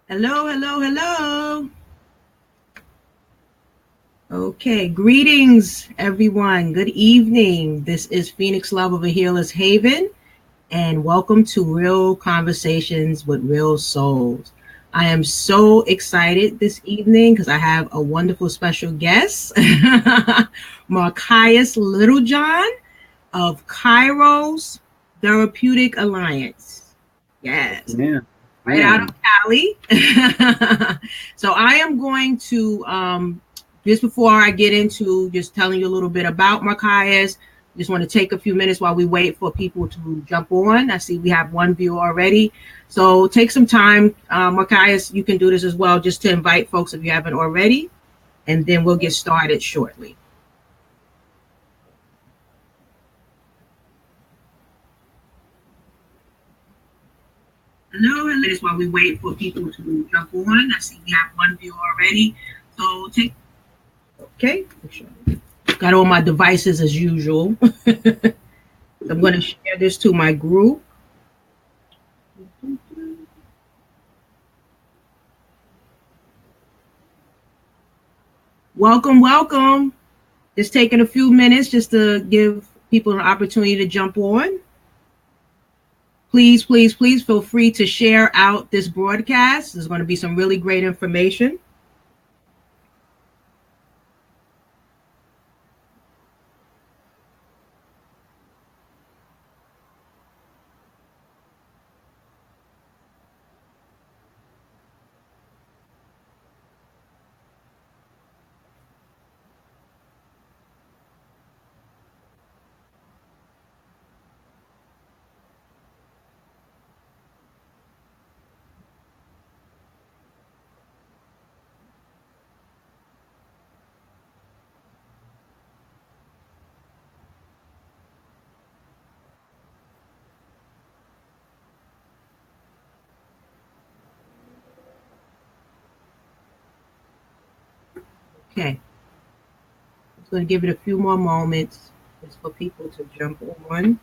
Hello, hello, hello. Okay, greetings, everyone. Good evening. This is Phoenix Love of a Healer's Haven, and welcome to Real Conversations with Real Souls. I am so excited this evening because I have a wonderful special guest, Markias LittleJohn of Kairos Therapeutic Alliance. Yes. Yeah. Right out of Cali. So I am going to, just before I get into just telling you a little bit about Markias, just want to take a few minutes while we wait for people to jump on. I see we have one viewer already. So take some time. Markias, you can do this as well, just to invite folks if you haven't already, and then we'll get started shortly. Hello, and while we wait for people to jump on. I see we have one viewer already. So okay. Got all my devices as usual. I'm going to share this to my group. Welcome, welcome. Just taking a few minutes just to give people an opportunity to jump on. Please, please, please feel free to share out this broadcast. There's going to be some really great information. Okay. I'm going to give it a few more moments just for people to jump on.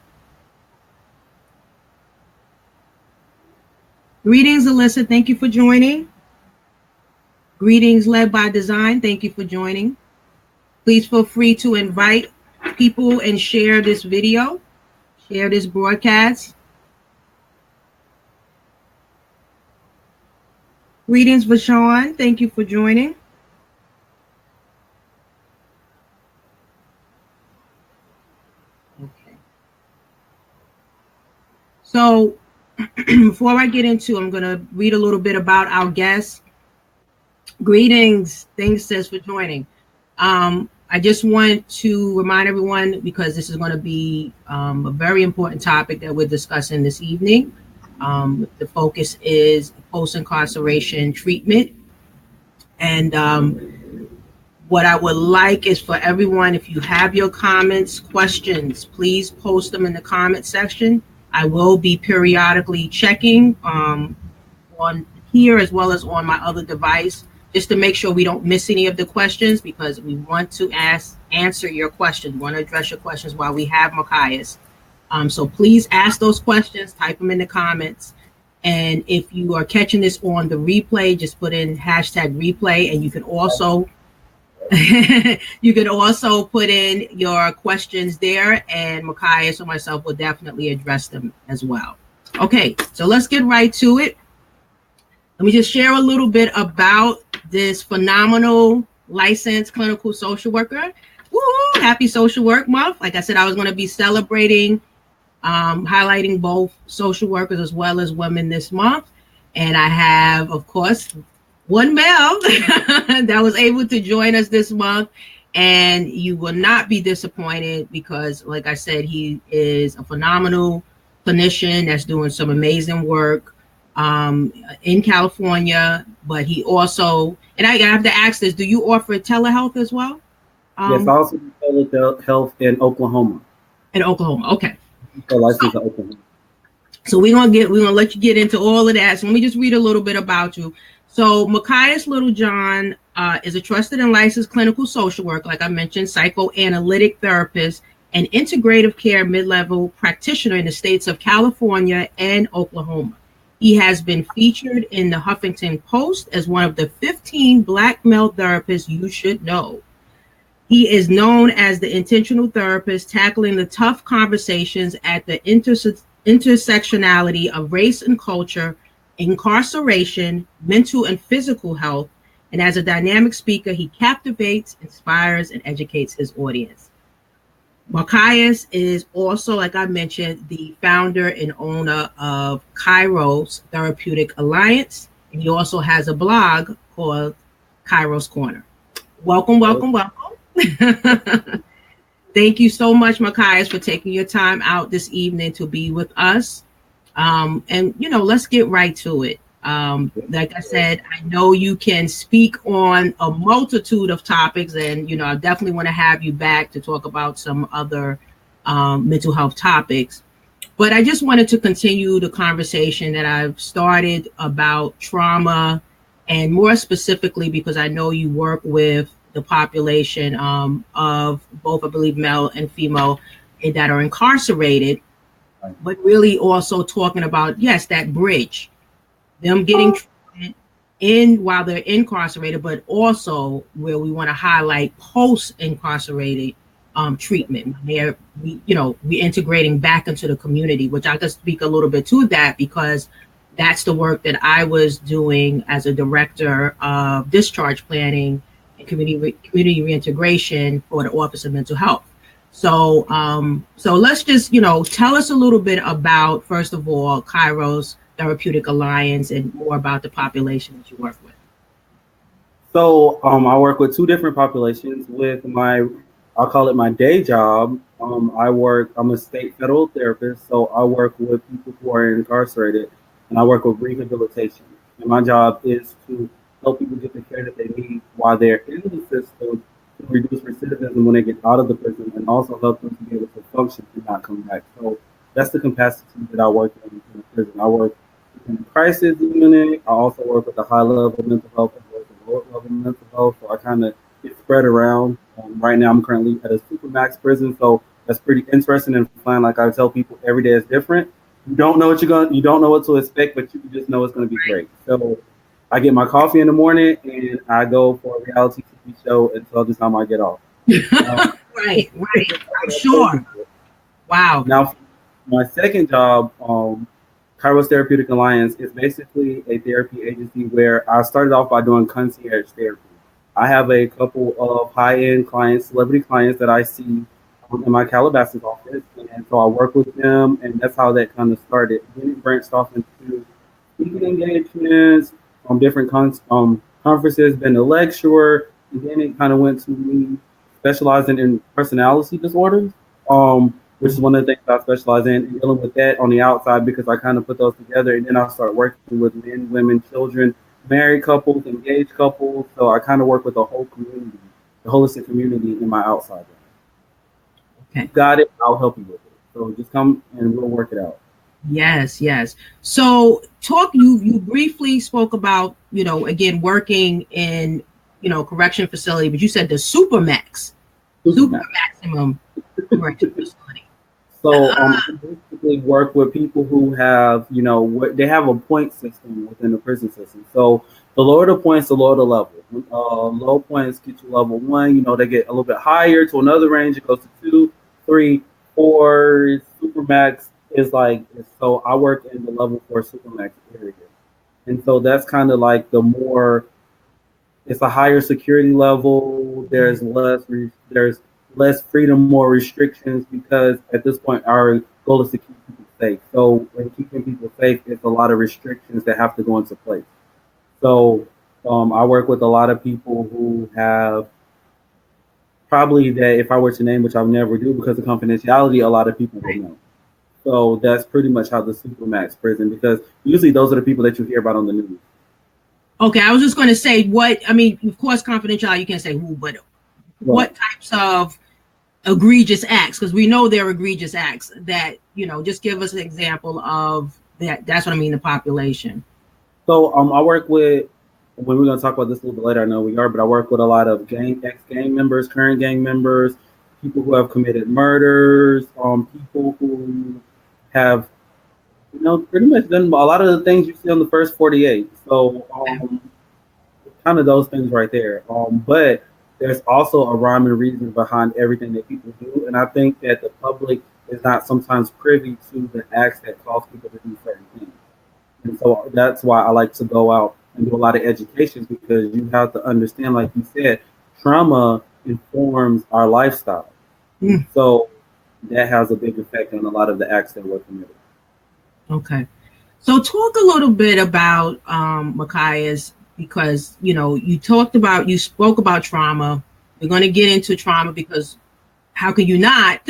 Greetings, Alyssa. Thank you for joining. Greetings, Led by Design. Thank you for joining. Please feel free to invite people and share this video, share this broadcast. Greetings, Vashon. Thank you for joining. Okay. So before I get into, I'm going to read a little bit about our guests. Greetings. Thanks, sis, for joining. I just want to remind everyone, because this is going to be a very important topic that we're discussing this evening. The focus is post-incarceration treatment. And what I would like is for everyone, if you have your comments, questions, please post them in the comment section. I will be periodically checking on here as well as on my other device, just to make sure we don't miss any of the questions, because we want to answer your questions. We want to address your questions while we have Markias. So please ask those questions, type them in the comments. And if you are catching this on the replay, just put in #replay, and you can also put in your questions there, and Markias or myself will definitely address them as well. Okay, so let's get right to it. Let me just share a little bit about this phenomenal licensed clinical social worker. Woo! Happy Social Work Month. Like I said, I was going to be celebrating, highlighting both social workers as well as women this month. And I have, of course, one male that was able to join us this month. And you will not be disappointed because, like I said, he is a phenomenal clinician that's doing some amazing work in California, but he also, and I have to ask this, do you offer telehealth as well? Yes, I also do telehealth in Oklahoma. In Oklahoma, okay. So licensed in Oklahoma. So we're gonna let you get into all of that. So let me just read a little bit about you. So Markias LittleJohn is a trusted and licensed clinical social worker, like I mentioned, psychoanalytic therapist, and integrative care mid-level practitioner in the states of California and Oklahoma. He has been featured in the Huffington Post as one of the 15 Black male therapists you should know. He is known as the intentional therapist, tackling the tough conversations at the intersectionality of race and culture, incarceration, mental and physical health. And as a dynamic speaker, he captivates, inspires, and educates his audience. Markias is also, like I mentioned, the founder and owner of Kairos Therapeutic Alliance. And he also has a blog called Kairos Korner. Welcome. Thank you so much, Markias, for taking your time out this evening to be with us. And, let's get right to it. Like I said, I know you can speak on a multitude of topics, and, I definitely want to have you back to talk about some other mental health topics. But I just wanted to continue the conversation that I've started about trauma, and more specifically, because I know you work with the population of both, I believe, male and female that are incarcerated, but really also talking about, yes, that bridge. Them getting treatment in while they're incarcerated, but also where we want to highlight post-incarcerated treatment. They're we integrating back into the community, which I can speak a little bit to that because that's the work that I was doing as a director of discharge planning and community reintegration for the Office of Mental Health. So let's just tell us a little bit about, first of all, Kairos Therapeutic Alliance and more about the population that you work with. So I work with two different populations. With I'll call it my day job. I'm a state federal therapist, so I work with people who are incarcerated, and I work with rehabilitation. And my job is to help people get the care that they need while they're in the system, to reduce recidivism when they get out of the prison, and also help them to be able to function and not come back. So that's the capacity that I work in the prison. I work in the crisis unit. I also work with the high level mental health and the lower level mental health. So I kind of get spread around. Right now, I'm currently at a supermax prison, so that's pretty interesting and fun. Like I tell people, every day is different. You don't know what to expect, but you just know it's going to be great. So I get my coffee in the morning and I go for a reality TV show until the time I get off. Right. I'm sure. Wow. Now, my second job, Kairos Therapeutic Alliance, is basically a therapy agency where I started off by doing concierge therapy. I have a couple of high-end clients, celebrity clients that I see in my Calabasas office, and so I work with them, and that's how that kind of started. Then it branched off into speaking engagements, different conferences, been a lecturer, and then it kind of went to me specializing in personality disorders, which is one of the things I specialize in, and dealing with that on the outside because I kind of put those together, and then I start working with men, women, children, married couples, engaged couples. So I kind of work with the whole community, the holistic community in my outside. Okay. You got it. I'll help you with it. So just come and we'll work it out. Yes. So you briefly spoke about, again, working in, correction facility, but you said the super maximum correction facility. So I basically work with people who have, they have a point system within the prison system. So the lower the points, the lower the level. Low points get you level 1. They get a little bit higher to another range. It goes to 2, 3, 4. Supermax is so I work in the level 4 supermax area. And so that's kind of like it's a higher security level. There's less freedom, more restrictions, because at this point our goal is to keep people safe. So when keeping people safe, it's a lot of restrictions that have to go into place. So I work with a lot of people who have probably, that if I were to name, which I would never do because of confidentiality, a lot of people will know. So that's pretty much how the supermax prison, because usually those are the people that you hear about on the news. Okay, I was just going to say of course, confidentiality, you can't say who, but what types of egregious acts, because we know there are egregious acts that, just give us an example of that. That's what I mean, the population. So I work with, when we're going to talk about this a little bit later, I know we are, but I work with a lot of ex-gang members, current gang members, people who have committed murders, people who have pretty much done a lot of the things you see on the first 48. So kind of those things right there. But there's also a rhyme and reason behind everything that people do, and I think that the public is not sometimes privy to the acts that cause people to do certain things. And so that's why I like to go out and do a lot of educations, because you have to understand, like you said, trauma informs our lifestyle. So that has a big effect on a lot of the acts that were committed. Okay. So talk a little bit about Markias, because you spoke about trauma. We're going to get into trauma, because how can you not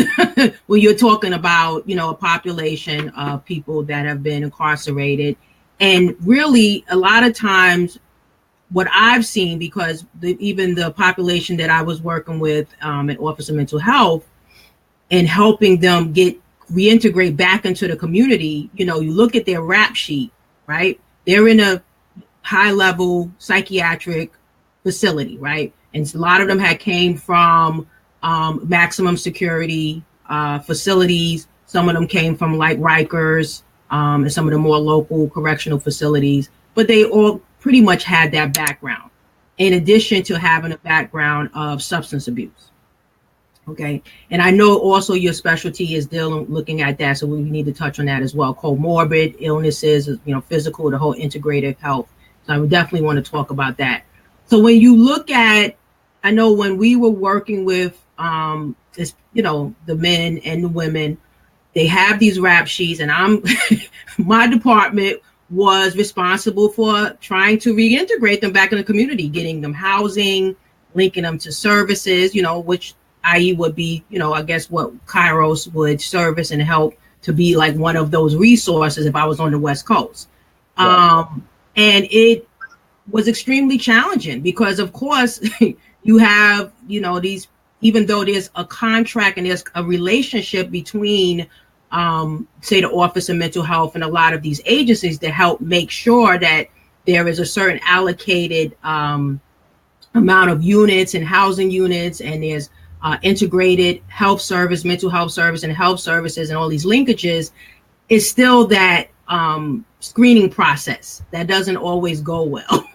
when you're talking about a population of people that have been incarcerated. And really a lot of times what I've seen, because even the population that I was working with at Office of Mental Health and helping them reintegrate back into the community, you look at their rap sheet, right? They're in a high level psychiatric facility, right? And a lot of them came from maximum security facilities. Some of them came from like Rikers and some of the more local correctional facilities, but they all pretty much had that background, in addition to having a background of substance abuse. Okay. And I know also your specialty is looking at that. So we need to touch on that as well. Comorbid illnesses, physical, the whole integrative health. So I would definitely want to talk about that. So when you look at, I know when we were working with the men and the women, they have these rap sheets, and my department was responsible for trying to reintegrate them back in the community, getting them housing, linking them to services, which i.e. would be, I guess what Kairos would service and help to be like one of those resources if I was on the West Coast. Right. And it was extremely challenging because, of course, you have, these, even though there's a contract and there's a relationship between, say, the Office of Mental Health and a lot of these agencies to help make sure that there is a certain allocated amount of units and housing units, and there's integrated health service, mental health service, and health services, and all these linkages, is still that screening process that doesn't always go well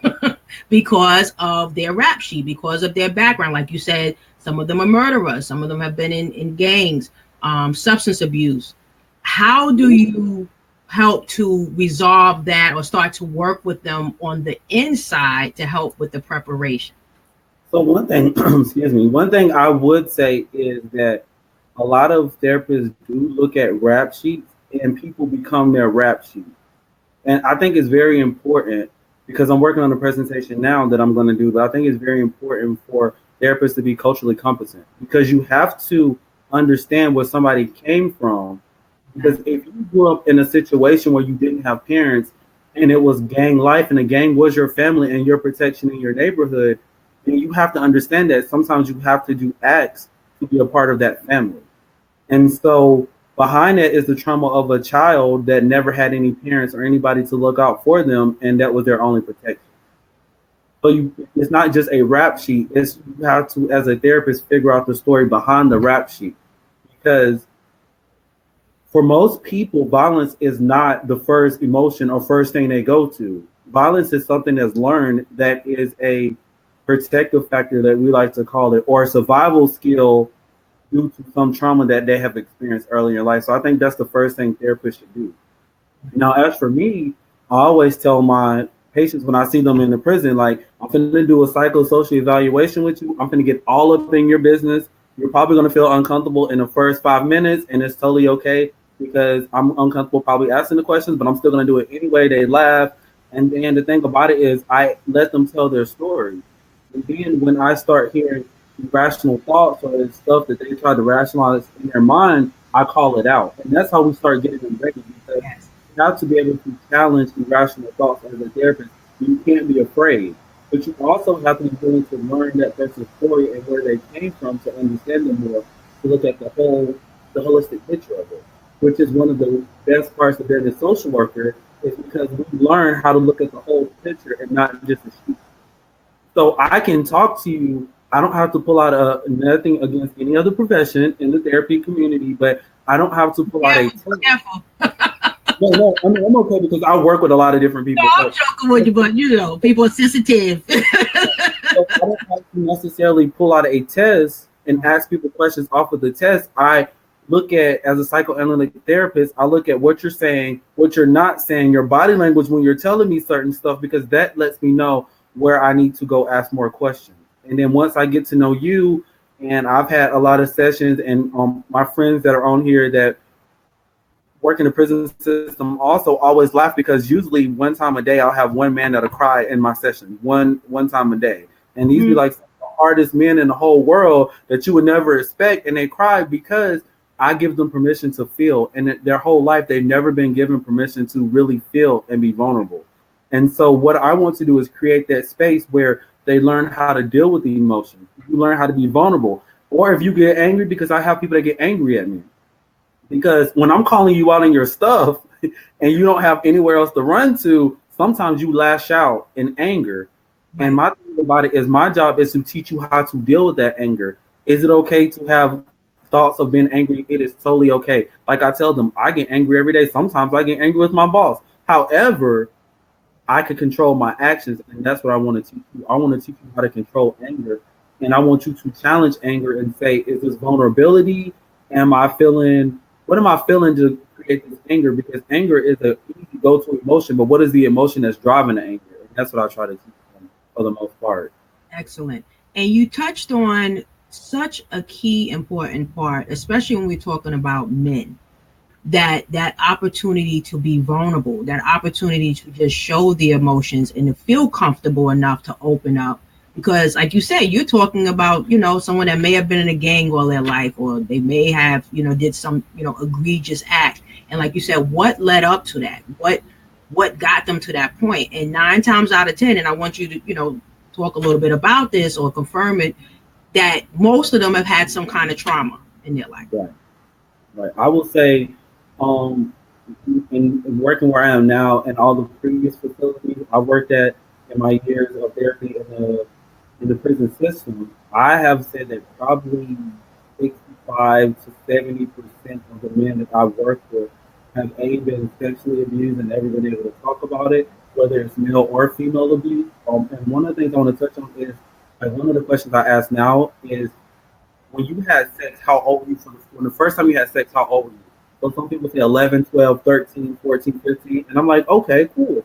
because of their rap sheet, because of their background. Like you said, some of them are murderers, some of them have been in gangs, substance abuse. How do you help to resolve that or start to work with them on the inside to help with the preparation? So one thing, one thing I would say is that a lot of therapists do look at rap sheets and people become their rap sheet. And I think it's very important, because I'm working on a presentation now that I'm going to do, but I think it's very important for therapists to be culturally competent, because you have to understand where somebody came from. Because if you grew up in a situation where you didn't have parents and it was gang life and the gang was your family and your protection in your neighborhood, then you have to understand that sometimes you have to do acts to be a part of that family. And so behind it is the trauma of a child that never had any parents or anybody to look out for them, and that was their only protection. So it's not just a rap sheet. It's, you have to, as a therapist, figure out the story behind the rap sheet. Because for most people, violence is not the first emotion or first thing they go to. Violence is something that's learned, that is a protective factor, that we like to call it, or a survival skill due to some trauma that they have experienced early in life. So I think that's the first thing therapists should do. Now, as for me, I always tell my patients when I see them in the prison, like, I'm going to do a psychosocial evaluation with you. I'm going to get all up in your business. You're probably going to feel uncomfortable in the first 5 minutes, and it's totally okay, because I'm uncomfortable probably asking the questions, but I'm still going to do it anyway. They laugh. And then the thing about it is I let them tell their story. And then when I start hearing irrational thoughts or stuff that they try to rationalize in their mind, I call it out. And that's how we start getting them ready, because you have to be able to challenge irrational thoughts as a therapist. You can't be afraid. But you also have to be willing to learn that person's story and where they came from to understand them more, to look at the holistic picture of it, which is one of the best parts of being a social worker, is because we learn how to look at the whole picture and not just a sheet. So I can talk to you. I don't have to pull out nothing against any other profession in the therapy community, but I don't have to pull out a No, I mean, I'm okay because I work with a lot of different people. No, I'm joking with you, but you know, people are sensitive. So I don't have to necessarily pull out a test and ask people questions off of the test. I look at, as a psychoanalytic therapist, I look at what you're saying, what you're not saying, your body language when you're telling me certain stuff, because that lets me know where I need to go ask more questions. And then once I get to know you, and I've had a lot of sessions, and my friends that are on here that work in the prison system also always laugh, because usually one time a day I'll have one man that'll cry in my session, one time a day. And these be like the hardest men in the whole world that you would never expect, and they cry because I give them permission to feel, and their whole life they've never been given permission to really feel and be vulnerable. And so what I want to do is create that space where they learn how to deal with the emotions. You learn how to be vulnerable. Or if you get angry, because I have people that get angry at me. Because when I'm calling you out on your stuff and you don't have anywhere else to run to, sometimes you lash out in anger. And my thing about it is, my job is to teach you how to deal with that anger. Is it okay to have thoughts of being angry? It is totally okay. Like I tell them, I get angry every day. Sometimes I get angry with my boss. However, I can control my actions, and that's what I want to teach you. I want to teach you how to control anger, and I want you to challenge anger and say, is this vulnerability? What am I feeling to create this anger? Because anger is an easy go-to emotion, but what is the emotion that's driving the anger? And that's what I try to teach them for the most part. Excellent. And you touched on such a key important part, especially when we're talking about men, that opportunity to be vulnerable, that opportunity to just show the emotions and to feel comfortable enough to open up. Because like you said, you're talking about, you know, someone that may have been in a gang all their life, or they may have, you know, did some, you know, egregious act. And like you said, what led up to that? What got them to that point? And 9 times out of 10, and I want you to, you know, talk a little bit about this or confirm it, that most of them have had some kind of trauma in their life. Right. I will say, in working where I am now and all the previous facilities I worked at in my years of therapy in the prison system, I have said that probably 65 to 70% of the men that I've worked with have been sexually abused and never been able to talk about it, whether it's male or female abuse. And one of the things I want to touch on is, like, one of the questions I ask now is, when you had sex, how old were you? When the first time you had sex, how old were you? So some people say 11, 12, 13, 14, 15. And I'm like, okay, cool.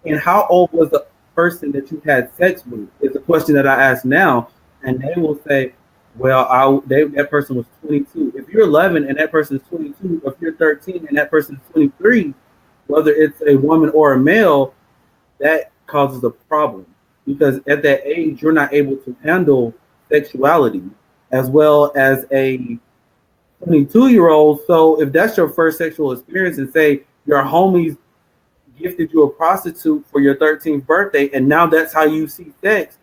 And how old was the person that you had sex with is a question that I ask now. And they will say, well, that person was 22. If you're 11 and that person is 22, if you're 13 and that person is 23, whether it's a woman or a male, that causes a problem. Because at that age, you're not able to handle sexuality as well as a 22-year-old. So if that's your first sexual experience, and say your homies gifted you a prostitute for your 13th birthday, and now that's how you see sex,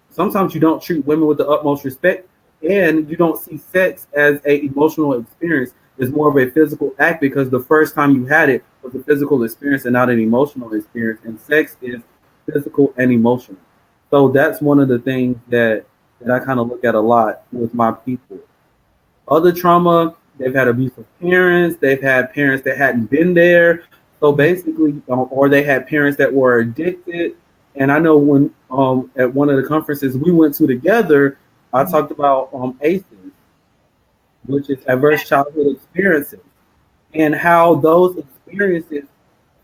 sometimes you don't treat women with the utmost respect, and you don't see sex as an emotional experience. It's more of a physical act, because the first time you had it was a physical experience and not an emotional experience, and sex is physical and emotional. So that's one of the things that I kind of look at a lot with my people. Other trauma, they've had abusive parents, they've had parents that hadn't been there. So basically, or they had parents that were addicted. And I know when at one of the conferences we went to together, I talked about ACEs, which is adverse childhood experiences, and how those experiences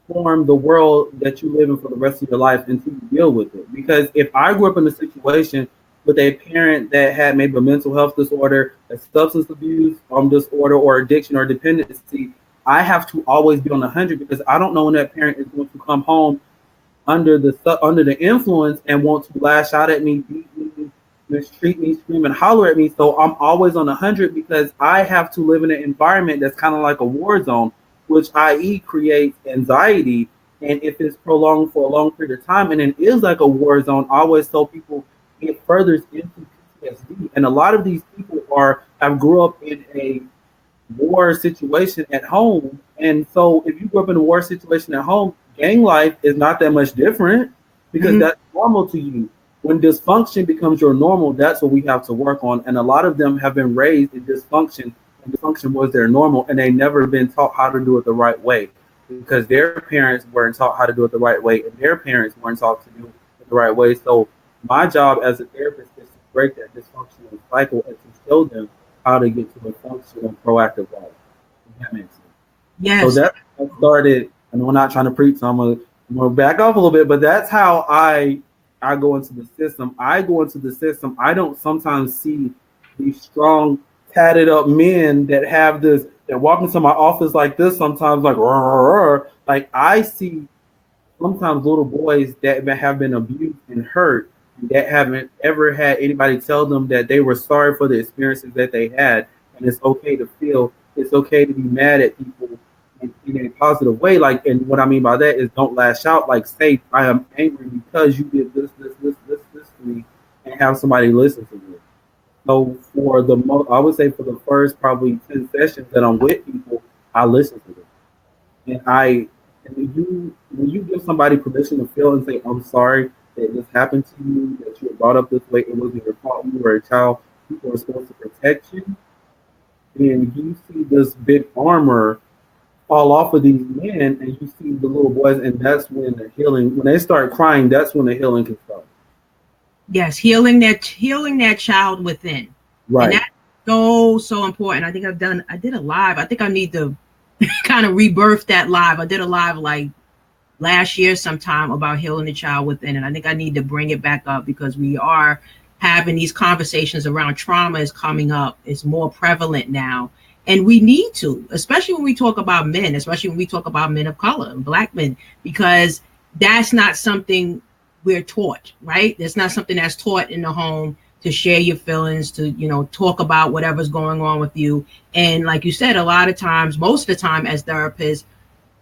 form the world that you live in for the rest of your life until you deal with it. Because if I grew up in a situation with a parent that had maybe a mental health disorder, a substance abuse disorder, or addiction or dependency, I have to always be on 100, because I don't know when that parent is going to come home under the influence and want to lash out at me, beat me, mistreat me, scream and holler at me. So I'm always on 100, because I have to live in an environment that's kind of like a war zone, which i.e. creates anxiety. And if it's prolonged for a long period of time, and it is like a war zone, I always tell people it furthers into PTSD. And a lot of these people have grew up in a war situation at home. And so if you grew up in a war situation at home, gang life is not that much different, because that's normal to you. When dysfunction becomes your normal, that's what we have to work on. And a lot of them have been raised in dysfunction, and dysfunction was their normal, and they never been taught how to do it the right way. because their parents weren't taught how to do it the right way, and their parents weren't taught to do it the right way. So my job as a therapist is to break that dysfunctional cycle and to show them how to get to a functional, proactive life. If that makes sense. So Yes. that's how I started, and we're not trying to preach, so I'm gonna back off a little bit, but that's how I go into the system. I go into the system. I don't sometimes see these strong, tatted up men that have this that walk into my office like this sometimes, like "Rrr, rrr, rrr." Like I see sometimes little boys that have been abused and hurt that haven't ever had anybody tell them that they were sorry for the experiences that they had, and it's okay to feel, it's okay to be mad at people in a positive way. Like, and what I mean by that is don't lash out. Like, say I am angry because you did this to me, and have somebody listen to you. So for the I would say for the first probably 10 sessions that I'm with people, I listen to them. And when you give somebody permission to feel and say, I'm sorry that this happened to you, that you were brought up this way, it wasn't your fault, you were a child, people are supposed to protect you, and you see this big armor fall off of these men, and you see the little boys, and that's when the healing, when they start crying, that's when the healing can start. Yes, healing that child within. Right. And that's so important. I think I did a live. I think I need to kind of rebirth that live. I did a live like last year sometime about healing the child within, and I think I need to bring it back up because we are having these conversations around trauma is coming up. It's more prevalent now. And we need to, especially when we talk about men, especially when we talk about men of color and Black men, because that's not something we're taught, right? That's not something that's taught in the home, to share your feelings, to, talk about whatever's going on with you. And like you said, a lot of times, most of the time as therapists,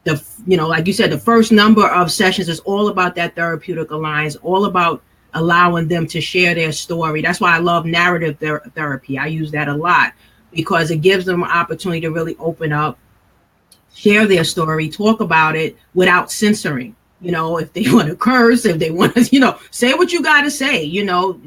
like you said, the first number of sessions is all about that therapeutic alliance, all about allowing them to share their story. That's why I love narrative therapy. I use that a lot because it gives them an opportunity to really open up, share their story, talk about it without censoring. If they want to curse, if they want to, say what you got to say,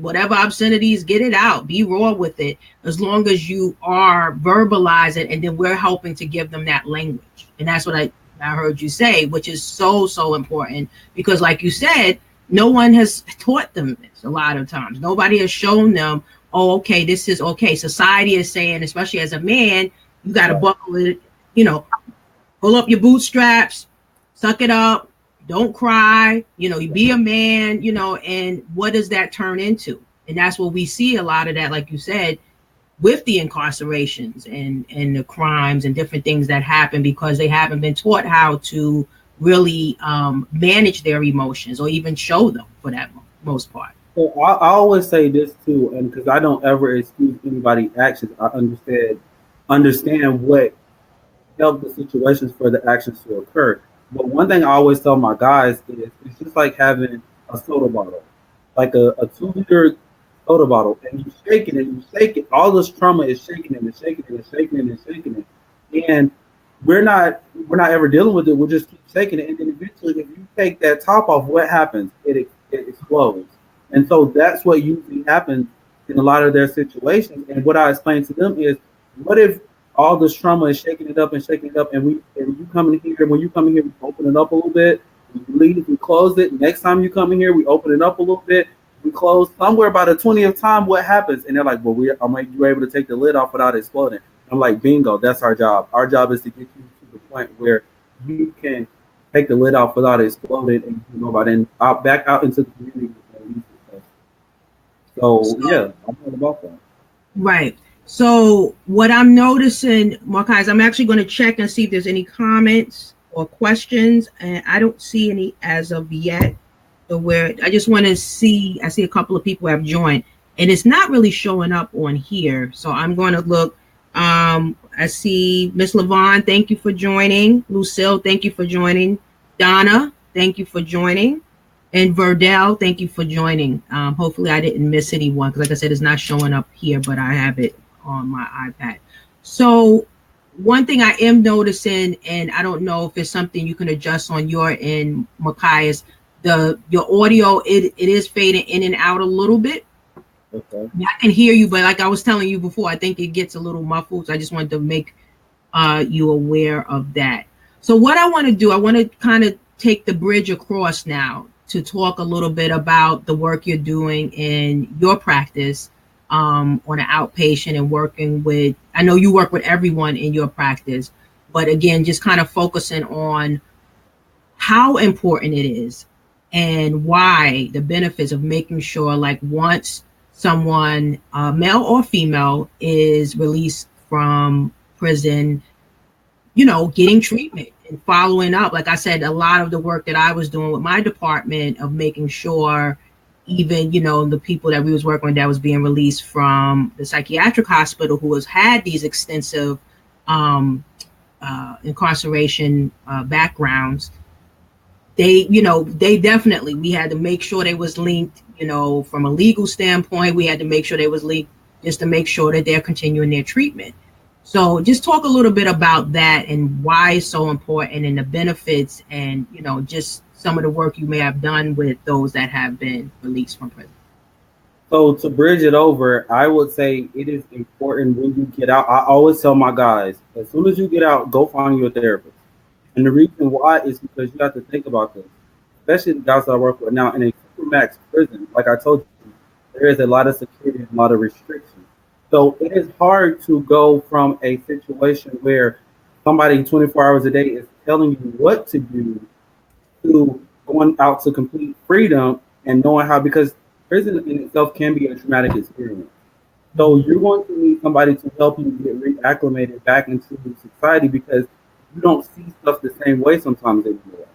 whatever obscenities, get it out, be raw with it, as long as you are verbalizing, and then we're helping to give them that language. And that's what I heard you say, which is so, so important, because like you said, no one has taught them this a lot of times. Nobody has shown them, oh, okay, this is okay. Society is saying, especially as a man, you got to buckle it, pull up your bootstraps, suck it up, don't cry, you be a man, and what does that turn into? And that's what we see a lot of that, like you said, with the incarcerations and the crimes and different things that happen because they haven't been taught how to really manage their emotions or even show them for that most part. So I always say this too, and because I don't ever excuse anybody's actions, I understand what helped the situations for the actions to occur. But one thing I always tell my guys is it's just like having a soda bottle, like a 2-liter soda bottle, and you shake it and you shake it. All this trauma is shaking it and shaking it and shaking it and shaking it. And we're not ever dealing with it. We'll just keep shaking it. And then eventually, if you take that top off, what happens? It explodes. And so that's what usually happens in a lot of their situations. And what I explain to them is, what if all this trauma is shaking it up, and when you come in here, we open it up a little bit. We leave, we close it. Next time you come in here, we open it up a little bit. We close. Somewhere by the 20th time, what happens? And they're like, well, you were able to take the lid off without exploding. I'm like, bingo, that's our job. Our job is to get you to the point where you can take the lid off without exploding, and you know, then back out into the community. So yeah, I'm all about that. Right. So what I'm noticing, Markias, I'm actually going to check and see if there's any comments or questions, and I don't see any as of yet. So I just want to see, I see a couple of people have joined, and it's not really showing up on here. So I'm going to look. I see Miss Lavon, thank you for joining. Lucille, thank you for joining. Donna, thank you for joining. And Verdell, thank you for joining. Hopefully I didn't miss anyone, because like I said, it's not showing up here, but I have it on my iPad. So one thing I am noticing, and I don't know if it's something you can adjust on your end, Markias, your audio, it is fading in and out a little bit. Okay. I can hear you, but like I was telling you before, I think it gets a little muffled. So I just wanted to make you aware of that. So what I want to do, I want to kind of take the bridge across now to talk a little bit about the work you're doing in your practice on an outpatient and working with, I know you work with everyone in your practice, but again, just kind of focusing on how important it is and why the benefits of making sure, like, once someone, male or female, is released from prison, getting treatment and following up. Like I said, a lot of the work that I was doing with my department of making sure even, the people that we was working with that was being released from the psychiatric hospital who has had these extensive incarceration backgrounds, they definitely, we had to make sure they was linked, from a legal standpoint. We had to make sure they was linked just to make sure that they're continuing their treatment. So just talk a little bit about that and why it's so important and the benefits and, just some of the work you may have done with those that have been released from prison. So to bridge it over, I would say it is important when you get out. I always tell my guys, as soon as you get out, go find you a therapist. And the reason why is because you have to think about this, especially the guys that I work with now in a supermax prison. Like I told you, there is a lot of security and a lot of restrictions. So it is hard to go from a situation where somebody 24 hours a day is telling you what to do to going out to complete freedom and knowing how, because prison in itself can be a traumatic experience. So you're going to need somebody to help you get reacclimated back into society because you don't see stuff the same way sometimes anymore.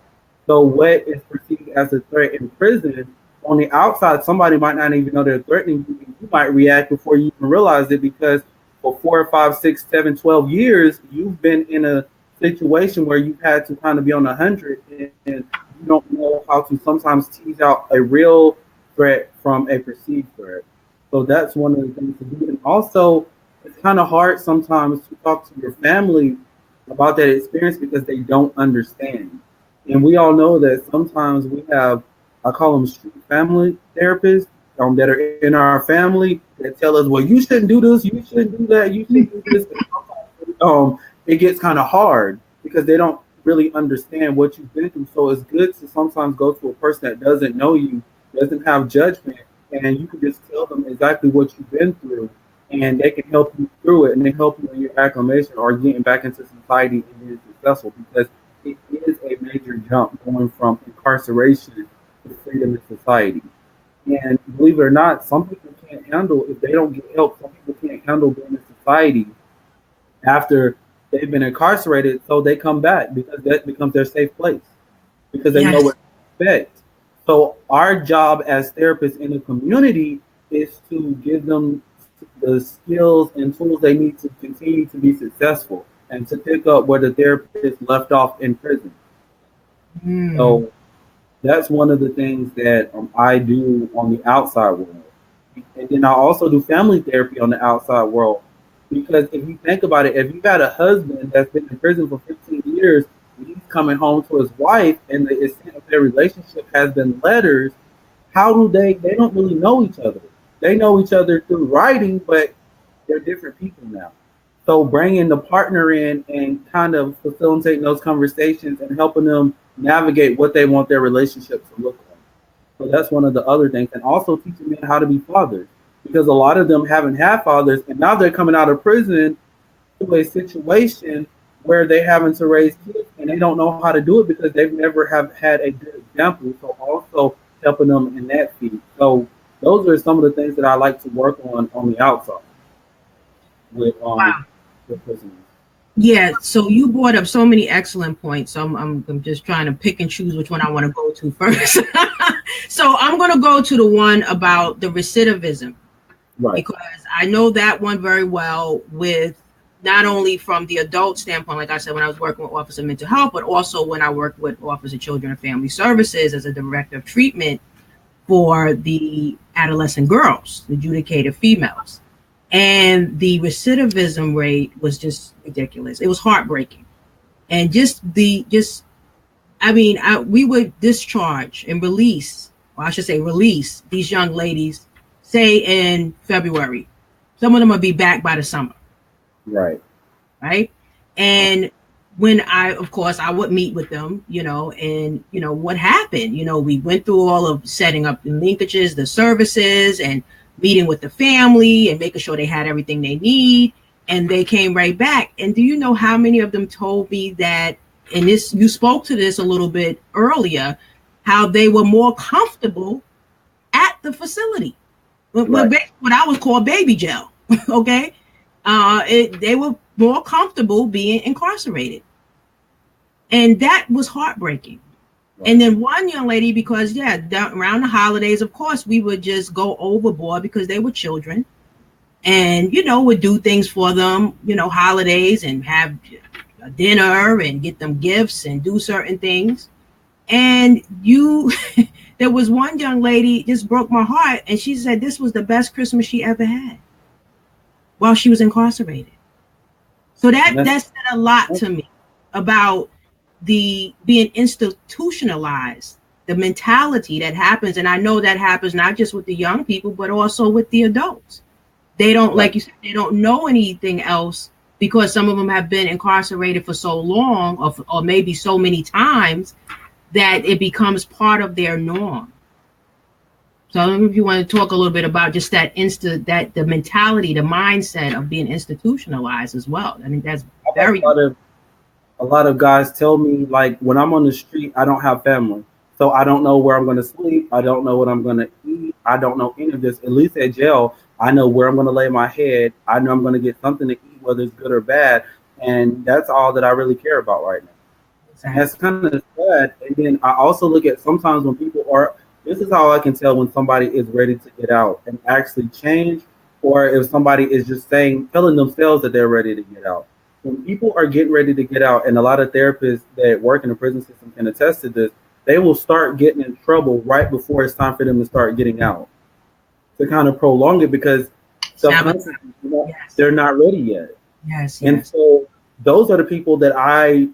So what is perceived as a threat in prison, on the outside, somebody might not even know they're threatening you. You might react before you even realize it because for 4, 5, 6, 7, 12 years, you've been in a situation where you've had to kind of be on 100 and you don't know how to sometimes tease out a real threat from a perceived threat. So that's one of the things to do. And also, it's kind of hard sometimes to talk to your family about that experience because they don't understand. And we all know that sometimes we have, I call them street family therapists that are in our family that tell us, well, you shouldn't do this, you shouldn't do that, you shouldn't do this. It gets kind of hard because they don't really understand what you've been through. So it's good to sometimes go to a person that doesn't know you, doesn't have judgment, and you can just tell them exactly what you've been through, and they can help you through it, and they help you in your acclimation or getting back into society and being successful, because it is a major jump going from incarceration to freedom in society. And believe it or not, some people can't handle, if they don't get help, some people can't handle being in society after they've been incarcerated, so they come back because that becomes their safe place, because they know what to expect. So our job as therapists in the community is to give them the skills and tools they need to continue to be successful and to pick up where the therapist left off in prison. So that's one of the things that I do on the outside world. And then I also do family therapy on the outside world. Because if you think about it, if you've got a husband that's been in prison for 15 years, and he's coming home to his wife, and the extent of their relationship has been letters, how do they don't really know each other. They know each other through writing, but they're different people now. So bringing the partner in and kind of facilitating those conversations and helping them navigate what they want their relationship to look like. So that's one of the other things. And also teaching them how to be fathers, because a lot of them haven't had fathers, and now they're coming out of prison to a situation where they're having to raise kids, and they don't know how to do it because they've never have had a good example. So also helping them in that field. So those are some of the things that I like to work on the outside with prisoners. Yeah, so you brought up so many excellent points. So I'm just trying to pick and choose which one I want to go to first. So I'm going to go to the one about the recidivism, right? Because I know that one very well, with not only from the adult standpoint, like I said, when I was working with Office of Mental Health, but also when I worked with Office of Children and Family Services as a director of treatment for the adolescent girls, the adjudicated females. And the recidivism rate was just ridiculous. It was heartbreaking. And we would discharge and release, or I should say release these young ladies, say in February. Some of them would be back by the summer. Right. And when of course, I would meet with them, and, what happened, we went through all of setting up the linkages, the services, and meeting with the family and making sure they had everything they need. And they came right back. And do you know how many of them told me that, and this, you spoke to this a little bit earlier, how they were more comfortable at the facility, right. What I would call baby jail. Okay. They were more comfortable being incarcerated. And that was heartbreaking. Right. And then one young lady, because around the holidays, of course, we would just go overboard because they were children, and, would do things for them, holidays, and have a dinner and get them gifts and do certain things. And there was one young lady, just broke my heart. And she said this was the best Christmas she ever had while she was incarcerated. So that said a lot to me about the being institutionalized, the mentality that happens. And I know that happens not just with the young people, but also with the adults. They don't, right. Like you said, they don't know anything else because some of them have been incarcerated for so long, or maybe so many times, that it becomes part of their norm. So if you want to talk a little bit about just that the mentality, the mindset of being institutionalized as well. I think that's very. A lot of guys tell me, like, when I'm on the street, I don't have family. So I don't know where I'm going to sleep. I don't know what I'm going to eat. I don't know any of this. At least at jail, I know where I'm going to lay my head. I know I'm going to get something to eat, whether it's good or bad. And that's all that I really care about right now. Exactly. That's kind of sad. And then I also look at sometimes when people are, this is how I can tell when somebody is ready to get out and actually change, or if somebody is just telling themselves that they're ready to get out. When people are getting ready to get out, and a lot of therapists that work in the prison system can attest to this, they will start getting in trouble right before it's time for them to start getting out, to kind of prolong it, because they're not ready yet. Yes. And so those are the people that I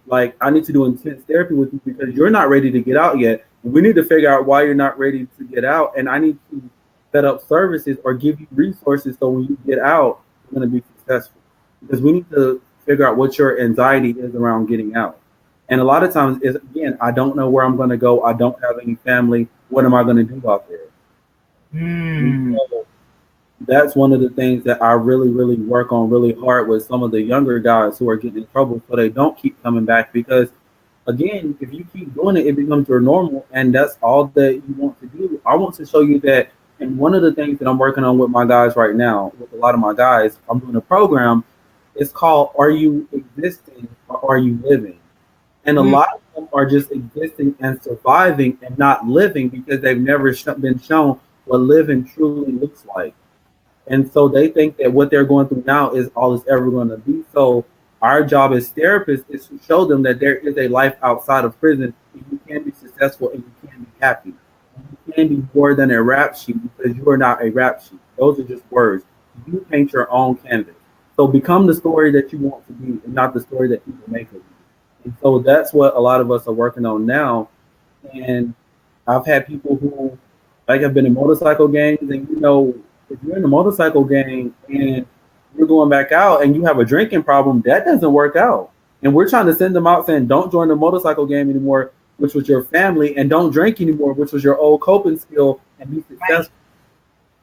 need to do intense therapy with you, because you're not ready to get out yet. We need to figure out why you're not ready to get out. And I need to set up services or give you resources so when you get out, you're going to be successful. Because we need to figure out what your anxiety is around getting out. And a lot of times is, again, I don't know where I'm going to go. I don't have any family. What am I going to do out there? So that's one of the things that I really, really work on really hard with some of the younger guys who are getting in trouble, so they don't keep coming back. Because, again, if you keep doing it, it becomes your normal, and that's all that you want to do. I want to show you that. And one of the things that I'm working on with my guys right now, with a lot of my guys, I'm doing a program. It's called Are You Existing or Are You Living? And a lot of them are just existing and surviving and not living, because they've never been shown what living truly looks like. And so they think that what they're going through now is all it's ever going to be. So our job as therapists is to show them that there is a life outside of prison, and you can be successful and you can be happy. And you can be more than a rap sheet, because you are not a rap sheet. Those are just words. You paint your own canvas. So become the story that you want to be, and not the story that people make of you. And so that's what a lot of us are working on now. And I've had people who have been in motorcycle gangs, and if you're in a motorcycle gang and you're going back out and you have a drinking problem, that doesn't work out. And we're trying to send them out saying, don't join the motorcycle gang anymore, which was your family, and don't drink anymore, which was your old coping skill, and be successful.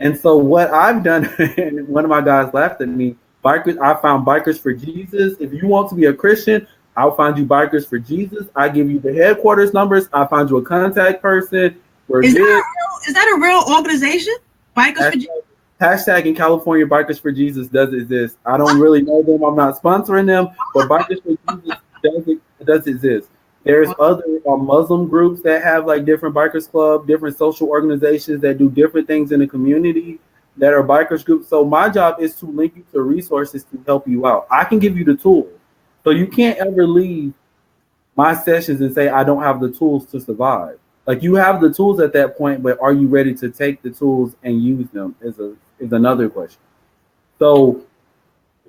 Right. And so what I've done, and one of my guys laughed at me, I found Bikers for Jesus. If you want to be a Christian, I'll find you Bikers for Jesus. I give you the headquarters numbers. I'll find you a contact person. Is that a real organization? Bikers for Jesus? Hashtag in California, Bikers for Jesus does exist. I don't really know them. I'm not sponsoring them, but Bikers for Jesus does exist. There's other Muslim groups that have different bikers club, different social organizations that do different things in the community that are bikers groups. So my job is to link you to resources to help you out. I can give you the tools. So you can't ever leave my sessions and say, I don't have the tools to survive. You have the tools at that point, but are you ready to take the tools and use them is another question. So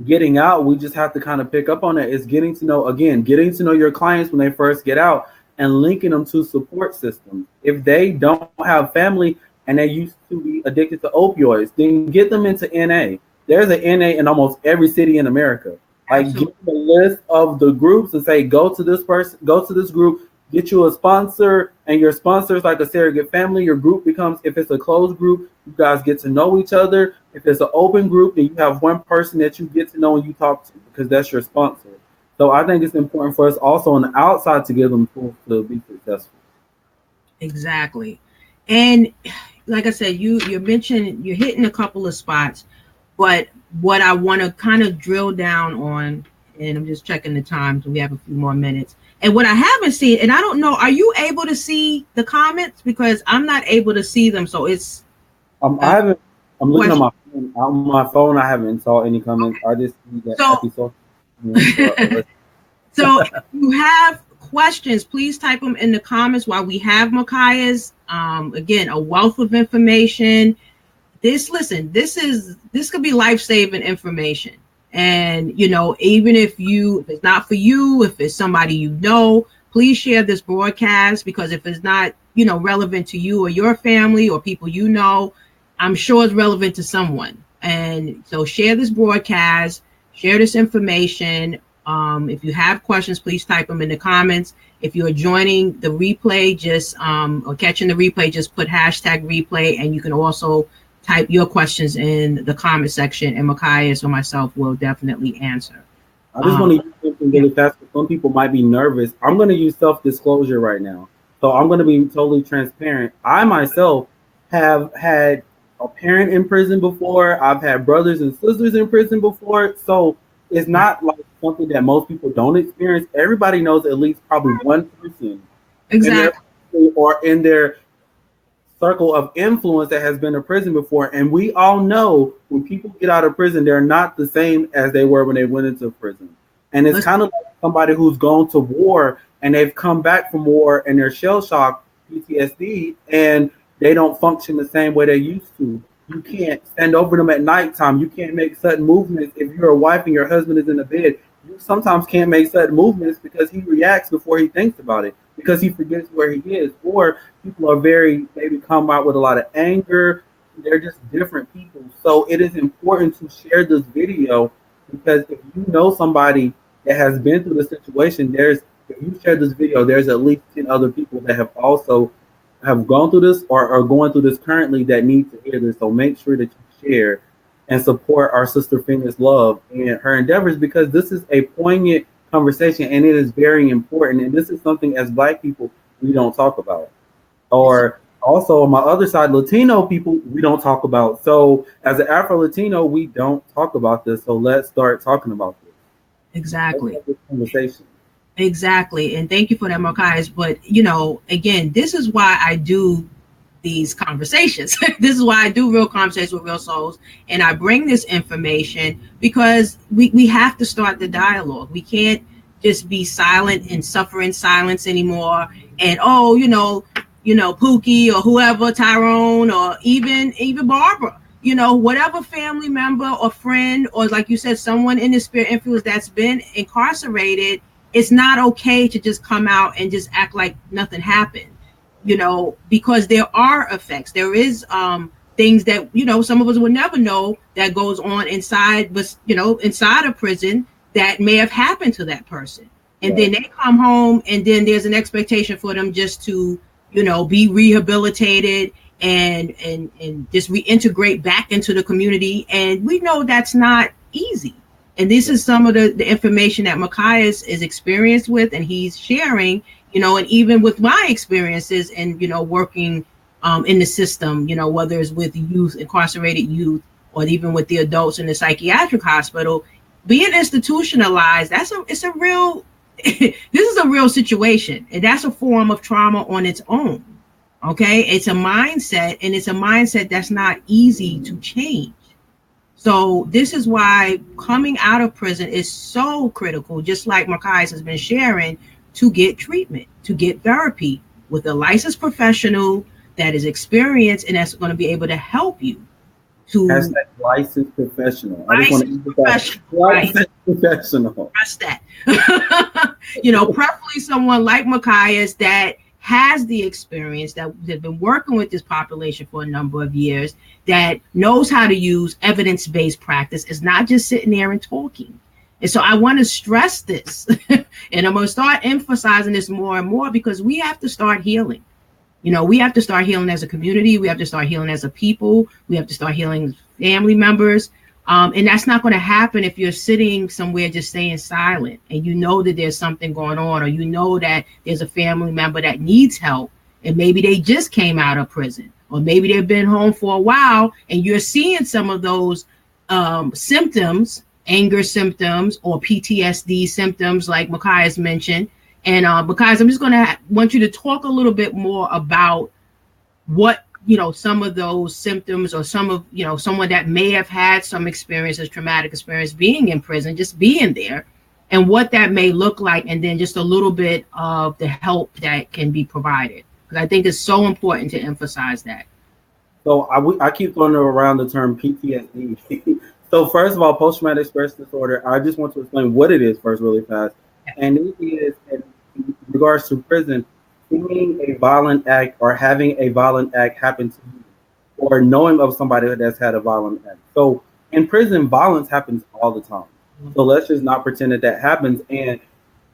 getting out, we just have to kind of pick up on that. It's getting to know your clients when they first get out and linking them to support systems. If they don't have family and they used to be addicted to opioids, then get them into NA. There's an NA in almost every city in America. Like, give them a list of the groups and say, go to this person, go to this group, get you a sponsor, and your sponsor is like a surrogate family. Your group becomes, if it's a closed group, you guys get to know each other. If it's an open group, then you have one person that you get to know and you talk to because that's your sponsor. So I think it's important for us also on the outside to give them tools to be successful. Exactly. And like I said, you mentioned, you're hitting a couple of spots, but what I want to kind of drill down on, and I'm just checking the time, so we have a few more minutes. And what I haven't seen, and I don't know, are you able to see the comments? Because I'm not able to see them. So it's I haven't. I'm looking at my phone. On my phone, I haven't saw any comments. Okay. I just see that episode. So if you have questions, please type them in the comments while we have Markias. Again, a wealth of information. This could be life-saving information. And, even if it's not for you, if it's somebody you know, please share this broadcast, because if it's not, relevant to you or your family or people you know, I'm sure it's relevant to someone. And so share this broadcast, share this information. If you have questions, please type them in the comments. If you're joining the replay, or catching the replay, just put #replay, and you can also type your questions in the comment section, and Markias or myself will definitely answer. I just want to use something really fast, because some people might be nervous. I'm going to use self-disclosure right now. So I'm going to be totally transparent. I myself have had a parent in prison before. I've had brothers and sisters in prison before. So it's not like something that most people don't experience. Everybody knows at least probably one person in their circle of influence that has been in prison before. And we all know when people get out of prison, they're not the same as they were when they went into prison. And it's kind of like somebody who's gone to war and they've come back from war and they're shell shocked, PTSD, and they don't function the same way they used to. You can't stand over them at nighttime. You can't make sudden movements. If you're a wife and your husband is in the bed, you sometimes can't make sudden movements because he reacts before he thinks about it, because he forgets where he is. Or people are maybe come out with a lot of anger. They're just different people. So it is important to share this video, because if you know somebody that has been through the situation, if you share this video, there's at least 10 other people that have also gone through this or are going through this currently that need to hear this. So make sure that you share and support our sister Phoenix Love and her endeavors, because this is a poignant conversation and it is very important. And this is something as Black people we don't talk about. Or also on my other side, Latino people, we don't talk about. So as an Afro-Latino, we don't talk about this. So let's start talking about this. Exactly. Let's have this conversation. Exactly. And thank you for that, Markias. But, again, this is why I do these conversations. This is why I do real conversations with real souls. And I bring this information because we have to start the dialogue. We can't just be silent and suffer in silence anymore. And, Pookie or whoever, Tyrone, or even Barbara, whatever family member or friend, or like you said, someone in the spirit influence that's been incarcerated, it's not okay to just come out and just act like nothing happened, because there are effects. There is things that, some of us will never know that goes on inside, but, inside a prison that may have happened to that person. And then they come home and then there's an expectation for them just to, be rehabilitated and just reintegrate back into the community. And we know that's not easy. And this is some of the information that Markias is experienced with, and he's sharing, and even with my experiences and, working in the system, whether it's with youth, incarcerated youth, or even with the adults in the psychiatric hospital, being institutionalized, this is a real situation. And that's a form of trauma on its own. Okay. It's a mindset, and it's a mindset that's not easy to change. So this is why coming out of prison is so critical, just like Markias has been sharing, to get treatment, to get therapy with a licensed professional that is experienced and that's going to be able to help you. That's that licensed professional. I just want to emphasize licensed professional. Trust that. Preferably someone like Markias that has the experience, that has been working with this population for a number of years, that knows how to use evidence-based practice. It's not just sitting there and talking. And so I want to stress this, and I'm going to start emphasizing this more and more, because we have to start healing. You know, we have to start healing as a community. We have to start healing as a people. We have to start healing family members. And that's not going to happen if you're sitting somewhere just staying silent and you know that there's something going on, or you know that there's a family member that needs help, and maybe they just came out of prison, or maybe they've been home for a while, and you're seeing some of those symptoms, anger symptoms or PTSD symptoms like Markias mentioned. And because I'm just going to want you to talk a little bit more about what, you know, some of those symptoms, or some of, you know, someone that may have had some experiences, traumatic experience being in prison, just being there, and what that may look like, and then just a little bit of the help that can be provided. Because I think it's so important to emphasize that. So I keep throwing around the term PTSD. So first of all, post-traumatic stress disorder, I just want to explain what it is first really fast. And it is, in regards to prison, seeing a violent act or having a violent act happen to you, or knowing of somebody that's had a violent act. So in prison, violence happens all the time. So let's just not pretend that that happens. And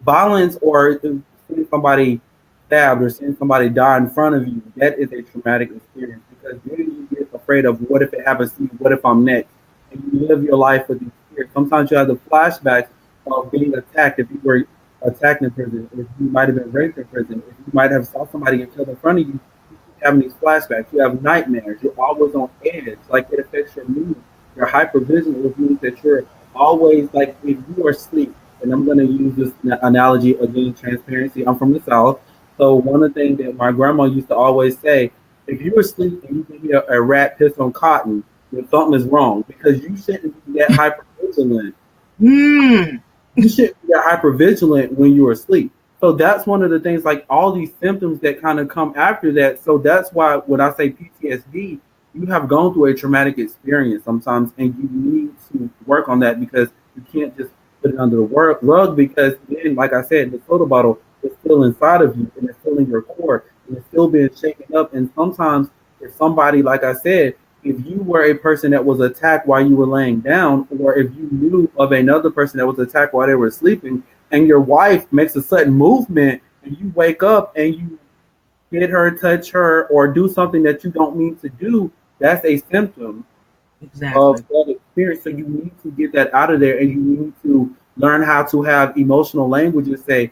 violence, or seeing somebody stabbed or seeing somebody die in front of you, that is a traumatic experience, because then you get afraid of, what if it happens to me? What if I'm next? And you live your life with these fears. Sometimes you have the flashbacks of being attacked. If you were attacked in prison, if you might have been raped in prison, if you might have saw somebody get killed in front of you, you keep having these flashbacks. You have nightmares. You're always on edge. Like, it affects your mood. You're hypervigilant, which means that you're always, like, if you are asleep, and I'm going to use this analogy again, transparency. I'm from the South. So one of the things that my grandma used to always say, if you were asleep and you can hear a rat piss on cotton, then something is wrong, because you shouldn't be that hypervigilant. You shouldn't be that hypervigilant when you're asleep. So that's one of the things, like all these symptoms that kind of come after that. So that's why when I say PTSD, you have gone through a traumatic experience sometimes, and you need to work on that, because you can't just put it under the rug, because then, like I said, the soda bottle is still inside of you, and it's still in your core, and it's still being shaken up. And sometimes if somebody, like I said, if you were a person that was attacked while you were laying down, or if you knew of another person that was attacked while they were sleeping, and your wife makes a sudden movement, and you wake up and you hit her, touch her, or do something that you don't mean to do, that's a symptom of that experience. So you need to get that out of there, and you need to learn how to have emotional language and say,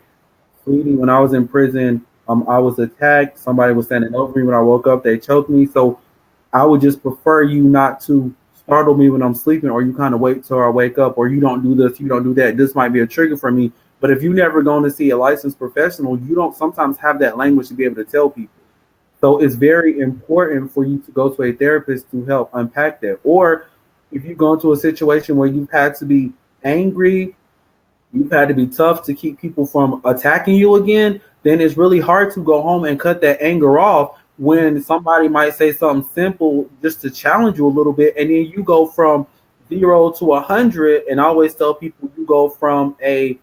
sweetie, when I was in prison, I was attacked. Somebody was standing over me. When I woke up, they choked me. So I would just prefer you not to startle me when I'm sleeping, or you kind of wait till I wake up, or you don't do this, you don't do that. This might be a trigger for me. But if you never going to see a licensed professional, you don't sometimes have that language to be able to tell people. So it's very important for you to go to a therapist to help unpack that. Or if you go into a situation where you've had to be angry, you've had to be tough to keep people from attacking you again, then it's really hard to go home and cut that anger off when somebody might say something simple just to challenge you a little bit. And then you go from 0 to 100. And I always tell people, you go from a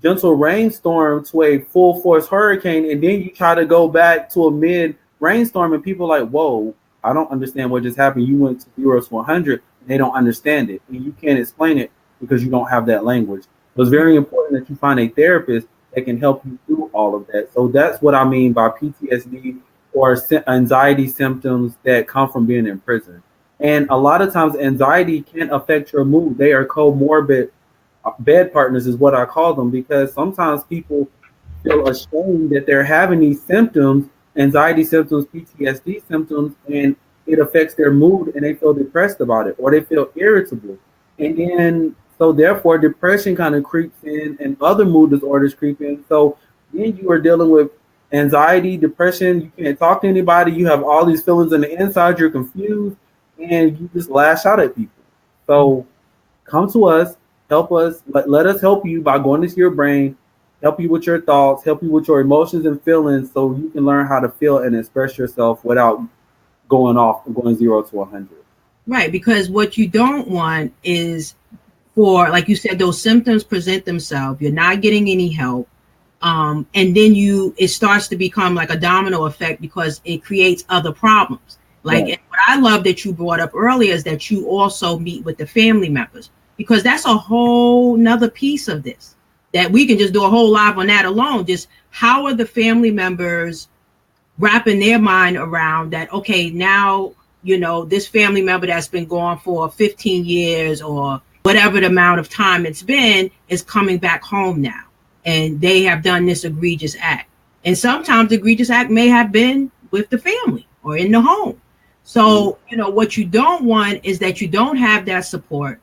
gentle rainstorm to a full force hurricane, and then you try to go back to a mid rainstorm, and people are like, whoa, I don't understand what just happened. You went to 0 to 100, and they don't understand it, and you can't explain it because you don't have that language. So it's very important that you find a therapist that can help you through all of that. So that's what I mean by PTSD, or anxiety symptoms that come from being in prison. And a lot of times anxiety can affect your mood. They are comorbid bed partners is what I call them, because sometimes people feel ashamed that they're having these symptoms, anxiety symptoms, PTSD symptoms, and it affects their mood, and they feel depressed about it, or they feel irritable. And then, so therefore depression kind of creeps in, and other mood disorders creep in. So then you are dealing with anxiety, depression, you can't talk to anybody, you have all these feelings on the inside, you're confused, and you just lash out at people. So come to us, help us, let us help you by going into your brain, help you with your thoughts, help you with your emotions and feelings, so you can learn how to feel and express yourself without going 0 to 100. Right, because what you don't want is for, like you said, those symptoms present themselves, you're not getting any help, and then it starts to become like a domino effect, because it creates other problems. Like, what I love that you brought up earlier is that you also meet with the family members. because that's a whole nother piece of this that we can just do a whole live on that alone. Just how are the family members wrapping their mind around that? Okay, now, this family member that's been gone for 15 years or whatever the amount of time it's been is coming back home now, and they have done this egregious act. And sometimes the egregious act may have been with the family or in the home. So, what you don't want is that you don't have that support.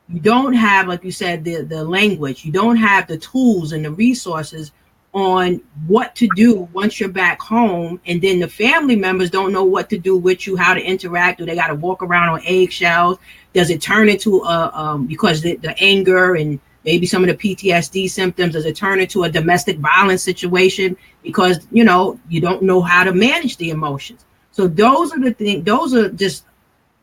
You don't have, like you said, the language. You don't have the tools and the resources on what to do once you're back home. And then the family members don't know what to do with you, how to interact. Do they got to walk around on eggshells? Does it turn into because the anger and maybe some of the PTSD symptoms, does it turn into a domestic violence situation because, you don't know how to manage the emotions? So those are the things, those are just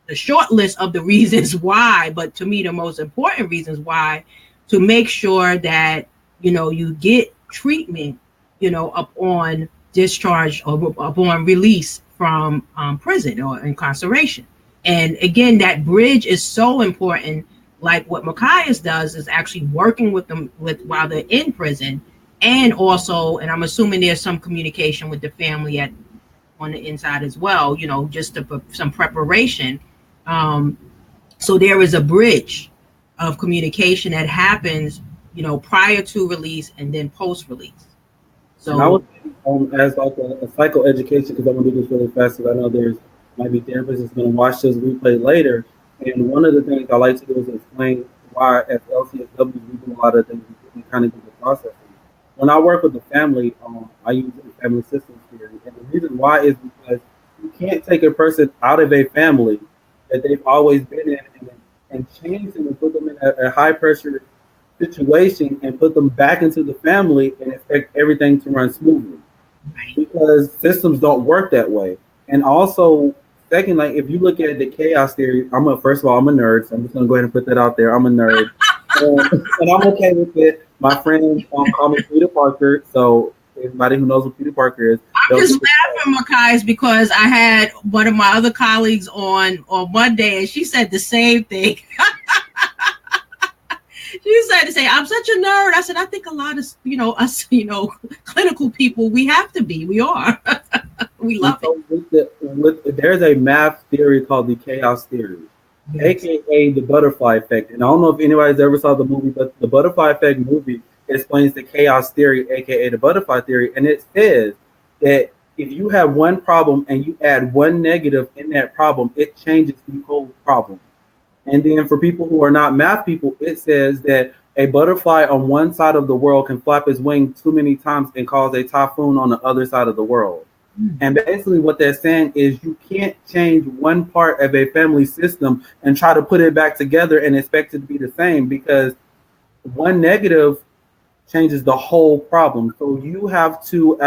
the short list of the reasons why, but to me, the most important reasons why, to make sure that, you get treatment, upon discharge or upon release from prison or incarceration. And again, that bridge is so important. Like what Markias does is actually working with them while they're in prison, and also, and I'm assuming there's some communication with the family on the inside as well, just some preparation. So there is a bridge of communication that happens, prior to release and then post-release. So and I would as like a psychoeducation, because I want to do this really fast, because I know there's might be therapists that's going to watch this replay later. And one of the things I like to do is explain why as LCSW we do a lot of things we kind of do the process. When I work with the family, I use the family systems theory. And the reason why is because you can't take a person out of a family that they've always been in and change them and put them in a high pressure situation and put them back into the family and expect everything to run smoothly. Because systems don't work that way. And also, second, like if you look at the chaos theory, first of all, I'm a nerd, so I'm just gonna go ahead and put that out there. I'm a nerd. And I'm okay with it. My friends call me Peter Parker, so everybody who knows what Peter Parker is. I'm just laughing, Markias, because I had one of my other colleagues on Monday, and she said the same thing. She said to say, I'm such a nerd. I said, I think a lot of, us, clinical people, we have to be. We are. We love it. There's a math theory called the chaos theory, yes, aka the butterfly effect. And I don't know if anybody's ever saw the movie, but the butterfly effect movie explains the chaos theory, aka the butterfly theory. And it says that if you have one problem and you add one negative in that problem, it changes the whole problem. And then for people who are not math people, it says that a butterfly on one side of the world can flap its wing too many times and cause a typhoon on the other side of the world. And basically what they're saying is you can't change one part of a family system and try to put it back together and expect it to be the same, because one negative changes the whole problem. So you have to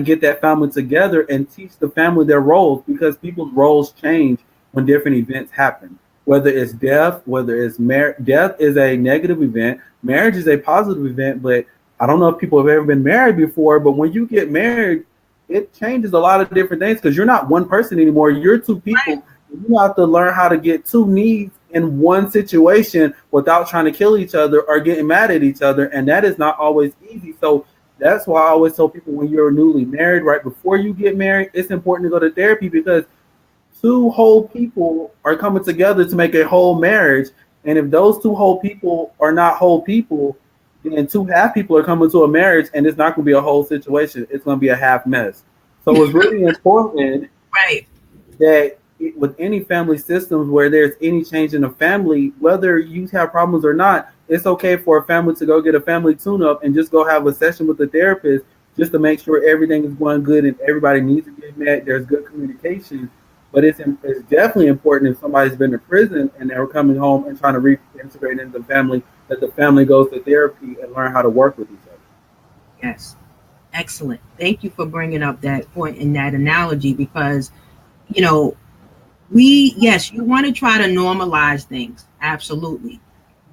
get that family together and teach the family their roles, because people's roles change when different events happen. Whether it's death, whether it's death is a negative event, marriage is a positive event. But I don't know if people have ever been married before, but when you get married, it changes a lot of different things, because you're not one person anymore. You're two people. You have to learn how to get two needs in one situation without trying to kill each other or getting mad at each other. And that is not always easy. So that's why I always tell people, when you're newly married, right before you get married, it's important to go to therapy, because two whole people are coming together to make a whole marriage. And if those two whole people are not whole people, then two half people are coming to a marriage, and it's not going to be a whole situation. It's going to be a half mess. So it's really important, right, that with any family systems where there's any change in the family, whether you have problems or not, it's okay for a family to go get a family tune-up and just go have a session with the therapist just to make sure everything is going good and everybody needs to get met. There's good communication. But it's definitely important if somebody's been to prison and they're coming home and trying to reintegrate into the family, that the family goes to therapy and learn how to work with each other. Yes. Excellent. Thank you for bringing up that point in that analogy, because, you want to try to normalize things. Absolutely.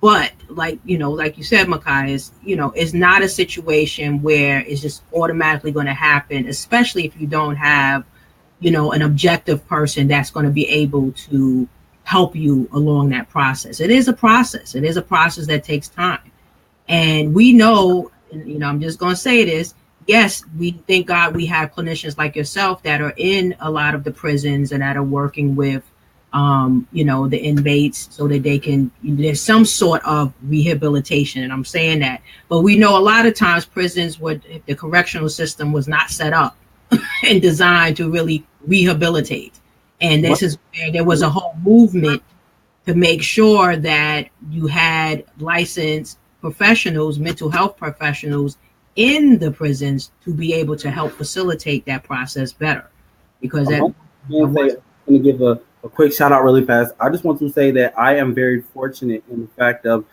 But like you said, Markias, it's not a situation where it's just automatically going to happen, especially if you don't have an objective person that's going to be able to help you along that process. It is a process. It is a process that takes time. And we know, I'm just going to say this. Yes, we thank God we have clinicians like yourself that are in a lot of the prisons and that are working with, the inmates so that there's some sort of rehabilitation. And I'm saying that. But we know a lot of times prisons the correctional system was not set up and designed to really rehabilitate. And this is where there was a whole movement to make sure that you had licensed professionals, mental health professionals in the prisons to be able to help facilitate that process better. Because I'm going to give a quick shout out really fast. I just want to say that I am very fortunate in the fact of,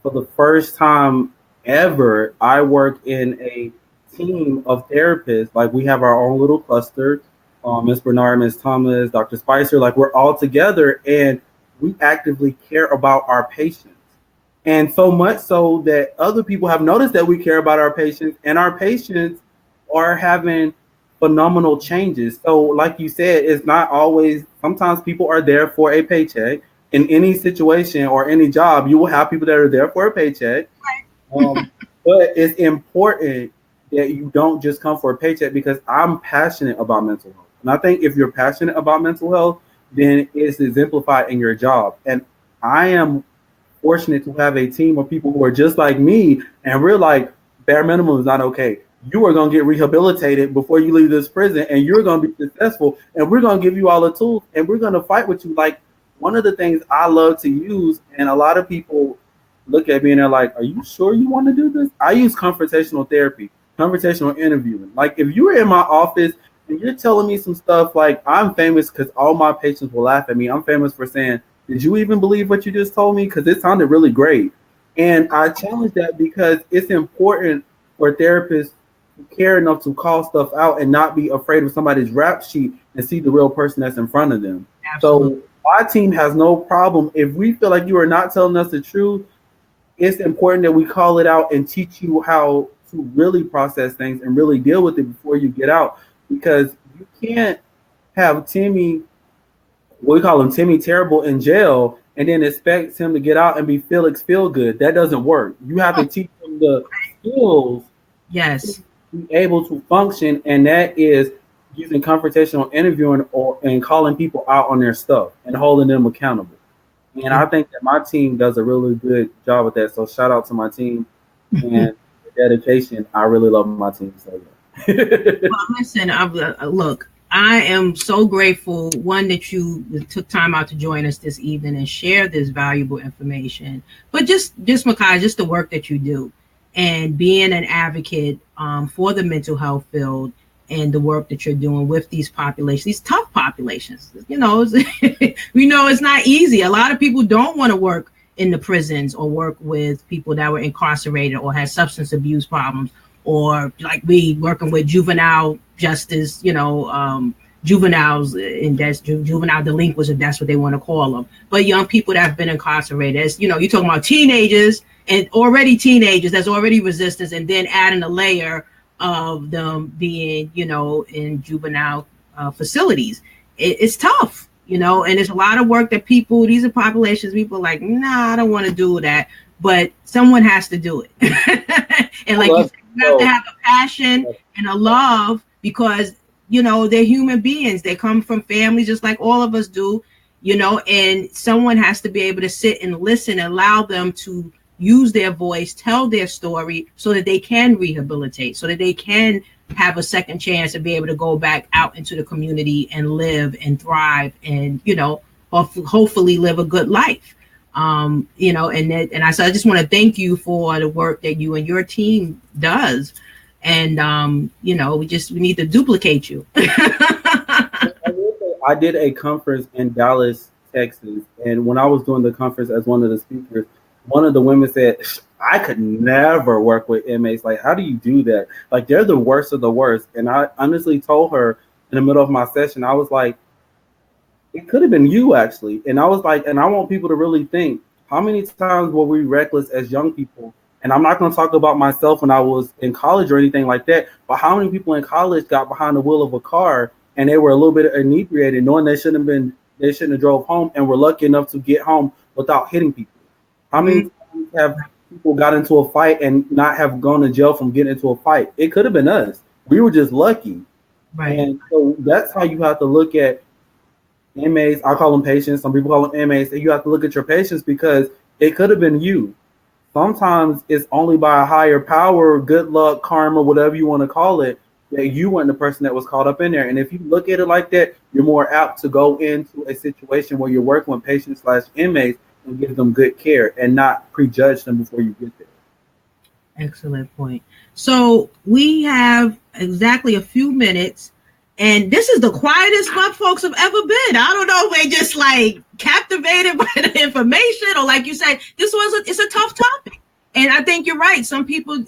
for the first time ever, I work in a team of therapists. Like, we have our own little cluster. Ms. Bernard, Ms. Thomas, Dr. Spicer, like, we're all together and we actively care about our patients. And so much so that other people have noticed that we care about our patients, and our patients are having phenomenal changes. So like you said, it's not always, sometimes people are there for a paycheck. In any situation or any job, you will have people that are there for a paycheck. But it's important that you don't just come for a paycheck, because I'm passionate about mental health. And I think if you're passionate about mental health, then it's exemplified in your job. And I am fortunate to have a team of people who are just like me, and we're like, bare minimum is not okay. You are going to get rehabilitated before you leave this prison, and you're going to be successful, and we're going to give you all the tools, and we're going to fight with you. Like, one of the things I love to use, and a lot of people look at me and they're like, are you sure you want to do this? I use confrontational therapy, confrontational interviewing. Like, if you were in my office and you're telling me some stuff, like, I'm famous because all my patients will laugh at me. I'm famous for saying, did you even believe what you just told me? Because it sounded really great. And I challenge that because it's important for therapists to care enough to call stuff out and not be afraid of somebody's rap sheet and see the real person that's in front of them. Absolutely. So my team has no problem. If we feel like you are not telling us the truth, it's important that we call it out and teach you how to really process things and really deal with it before you get out. Because you can't have Timmy, we call him Timmy Terrible, in jail and then expect him to get out and be Felix Feel Good. That doesn't work. You have to teach him the skills, yes, to be able to function, and that is using confrontational interviewing and calling people out on their stuff and holding them accountable. And I think that my team does a really good job with that. So shout out to my team and dedication. I really love my team. So yeah. Well, listen, look, I am so grateful, one, that you took time out to join us this evening and share this valuable information. But just Markias, just the work that you do and being an advocate for the mental health field and the work that you're doing with these populations, these tough populations. We know it's not easy. A lot of people don't want to work in the prisons or work with people that were incarcerated or had substance abuse problems, or like we working with juvenile justice, juveniles, and that's juvenile delinquents, if that's what they want to call them. But young people that have been incarcerated, as you're talking about teenagers and already teenagers, there's already resistance, and then adding a layer of them being, in juvenile facilities. It's tough, and there's a lot of work that these are populations, people are like, nah, I don't want to do that, but someone has to do it. And like you said, you have to have a passion and a love, because, they're human beings. They come from families just like all of us do, and someone has to be able to sit and listen and allow them to use their voice, tell their story, so that they can rehabilitate, so that they can have a second chance to be able to go back out into the community and live and thrive and, hopefully live a good life. And I just want to thank you for the work that you and your team does. And, we need to duplicate you. I did a conference in Dallas, Texas. And when I was doing the conference as one of the speakers, one of the women said, I could never work with inmates. Like, how do you do that? Like, they're the worst of the worst. And I honestly told her in the middle of my session, I was like, it could have been you, actually. And I was like, and I want people to really think, how many times were we reckless as young people? And I'm not going to talk about myself when I was in college or anything like that, but how many people in college got behind the wheel of a car and they were a little bit inebriated, knowing they shouldn't have been they shouldn't have drove home and were lucky enough to get home without hitting people. How many times have people got into a fight and not have gone to jail from getting into a fight? It could have been us. We were just lucky. Right. And so that's how you have to look at inmates. I call them patients. Some people call them inmates. And you have to look at your patients because it could have been you. Sometimes it's only by a higher power, good luck, karma, whatever you want to call it, that you weren't the person that was caught up in there. And if you look at it like that, you're more apt to go into a situation where you're working with patients / inmates and give them good care and not prejudge them before you get there. Excellent point. So we have exactly a few minutes, and this is the quietest my folks have ever been. I don't know if they just like captivated by the information, or like you said, it's a tough topic. And I think you're right. Some people,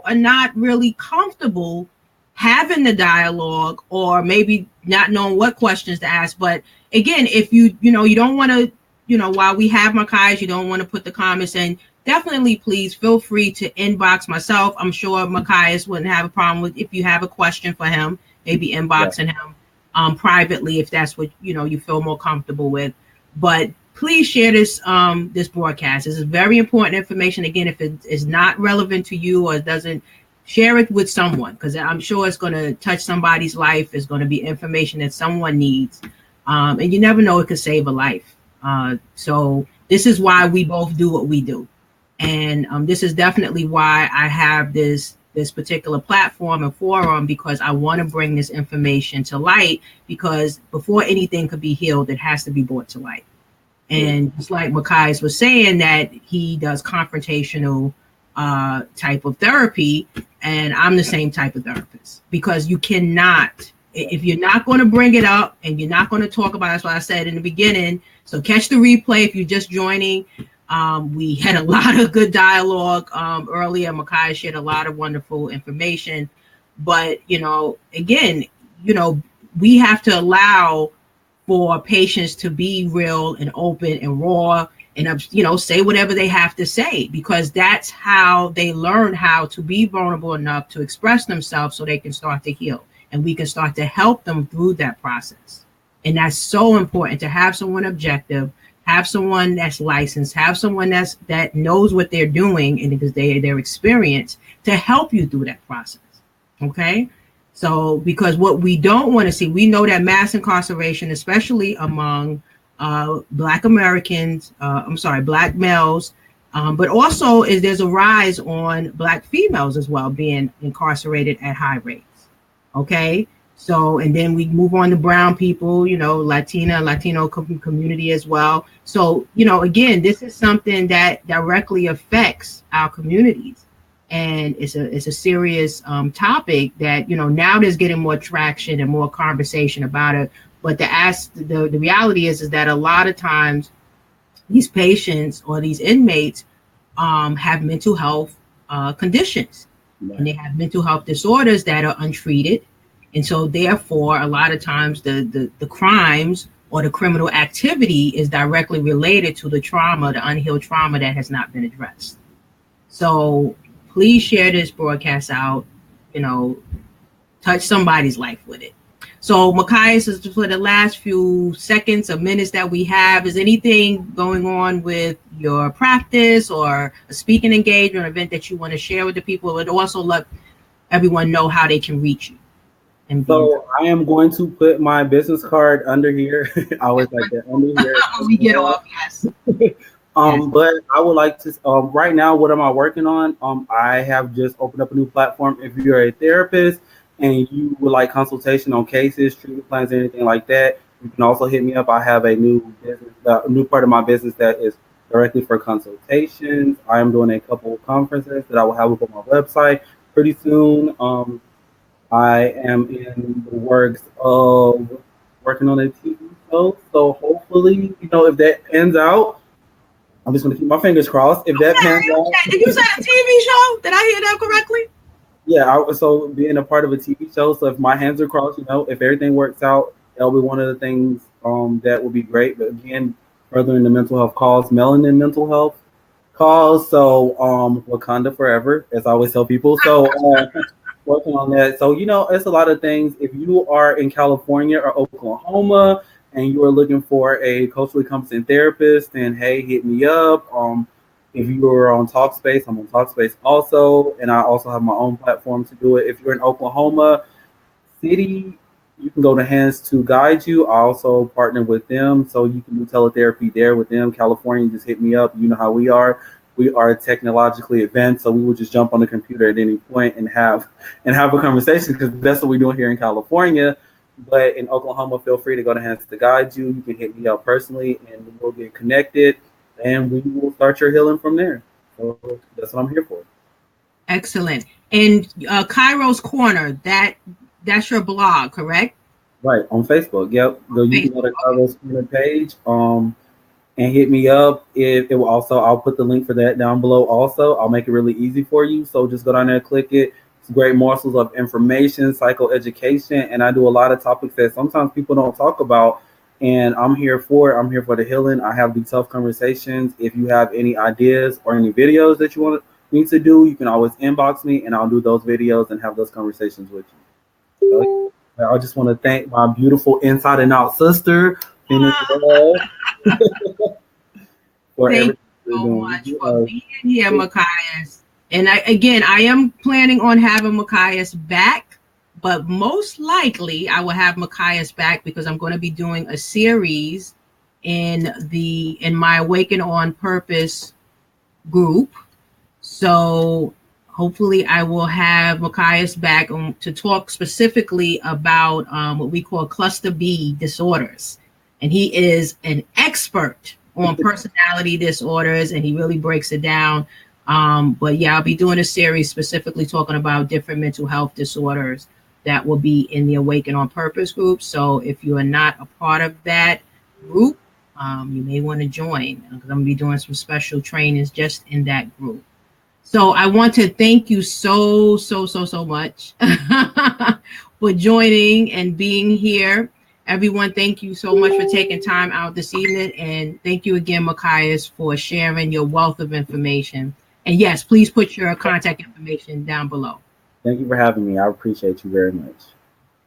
are not really comfortable having the dialogue, or maybe not knowing what questions to ask. But again, if you don't want to, while we have Markias, you don't want to put the comments in, definitely please feel free to inbox myself. I'm sure Markias wouldn't have a problem with, if you have a question for him, maybe inboxing him privately if that's what you feel more comfortable with. But please share this this broadcast. This is very important information. Again, if it is not relevant to you or it doesn't, share it with someone, because I'm sure it's going to touch somebody's life. It's going to be information that someone needs, and you never know, it could save a life. So this is why we both do what we do, and this is definitely why I have this particular platform and forum, because I want to bring this information to light, because before anything could be healed, it has to be brought to light. And just like Markias was saying, that he does confrontational type of therapy, and I'm the same type of therapist, because you cannot, if you're not going to bring it up and you're not going to talk about it. That's what I said in the beginning. So catch the replay if you're just joining. We had a lot of good dialogue earlier. Markias shared a lot of wonderful information, but again, we have to allow for patients to be real and open and raw, and say whatever they have to say, because that's how they learn how to be vulnerable enough to express themselves, so they can start to heal, and we can start to help them through that process. And that's so important, to have someone objective, have someone that's licensed, have someone that knows what they're doing, and because their experience, to help you through that process. Okay. So, because what we don't want to see, we know that mass incarceration, especially among Black Americans, Black males, but also there's a rise on Black females as well, being incarcerated at high rates. Okay. So, and then we move on to brown people, Latino community as well. So, again, this is something that directly affects our communities. And it's a serious topic that, now there's getting more traction and more conversation about it. But the reality is that a lot of times these patients or these inmates have mental health conditions, and they have mental health disorders that are untreated. And so therefore, a lot of times the crimes or the criminal activity is directly related to the trauma, the unhealed trauma that has not been addressed. So please share this broadcast out, touch somebody's life with it. So Markias, is for the last few seconds or minutes that we have, is anything going on with your practice or a speaking engagement event that you want to share with the people, and also let everyone know how they can reach you? So I am going to put my business card under here. I always like that under here. We get off, yes. But I would like to, right now, what am I working on? I have just opened up a new platform. If you're a therapist and you would like consultation on cases, treatment plans, anything like that, you can also hit me up. I have a new business, a new part of my business that is directly for consultations. I am doing a couple of conferences that I will have up on my website pretty soon. I am in the works of working on a TV show. So hopefully, if that pans out, I'm just going to keep my fingers crossed. If that pans out. Did you say a TV show? Did I hear that correctly? Yeah, so being a part of a TV show. So if my hands are crossed, if everything works out, that'll be one of the things that will be great. But again, furthering the mental health cause, melanin mental health cause. So Wakanda forever, as I always tell people. So working on that. So, it's a lot of things. If you are in California or Oklahoma, and you are looking for a culturally competent therapist, then hey, hit me up. If you are on Talkspace, I'm on Talkspace also, and I also have my own platform to do it. If you're in Oklahoma City, you can go to Hands to Guide You. I also partner with them, so you can do teletherapy there with them. California, just hit me up. You know how we are. We are technologically advanced, so we will just jump on the computer at any point and have a conversation, because that's what we're doing here in California. But in Oklahoma, feel free to go to Hands to Guide You. You can hit me up personally, and we'll get connected, and we will start your healing from there. So that's what I'm here for. Excellent. And Kairos Korner, that's your blog, correct? Right, on Facebook. Yep. So you can go to Facebook. Carlos Corner page and hit me up. It will also, I'll put the link for that down below also. I'll make it really easy for you. So just go down there, click it. It's great morsels of information, psychoeducation, and I do a lot of topics that sometimes people don't talk about. And I'm here for it. I'm here for the healing. I have these tough conversations. If you have any ideas or any videos that you want me to do, you can always inbox me and I'll do those videos and have those conversations with you. So, I just want to thank my beautiful inside and out sister, Phoenix Love, for Thank everything you so you're doing. much for being here, Markias. And I am planning on having Markias back, but most likely I will have Markias back because I'm going to be doing a series in my Awaken on Purpose group. So hopefully I will have Markias back to talk specifically about what we call cluster B disorders. And he is an expert on personality disorders, and he really breaks it down. But yeah, I'll be doing a series specifically talking about different mental health disorders that will be in the Awaken on Purpose group. So if you are not a part of that group, you may want to join, because I'm going to be doing some special trainings just in that group. So I want to thank you so much for joining and being here. Everyone, thank you so much for taking time out this evening. And thank you again, Markias, for sharing your wealth of information. And yes, please put your contact information down below. Thank you for having me. I appreciate you very much.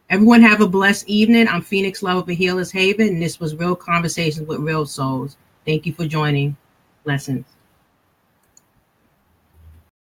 Everyone have a blessed evening. I'm Phoenix Love of a Healer's Haven, and this was Real Conversations with Real Souls. Thank you for joining. Blessings.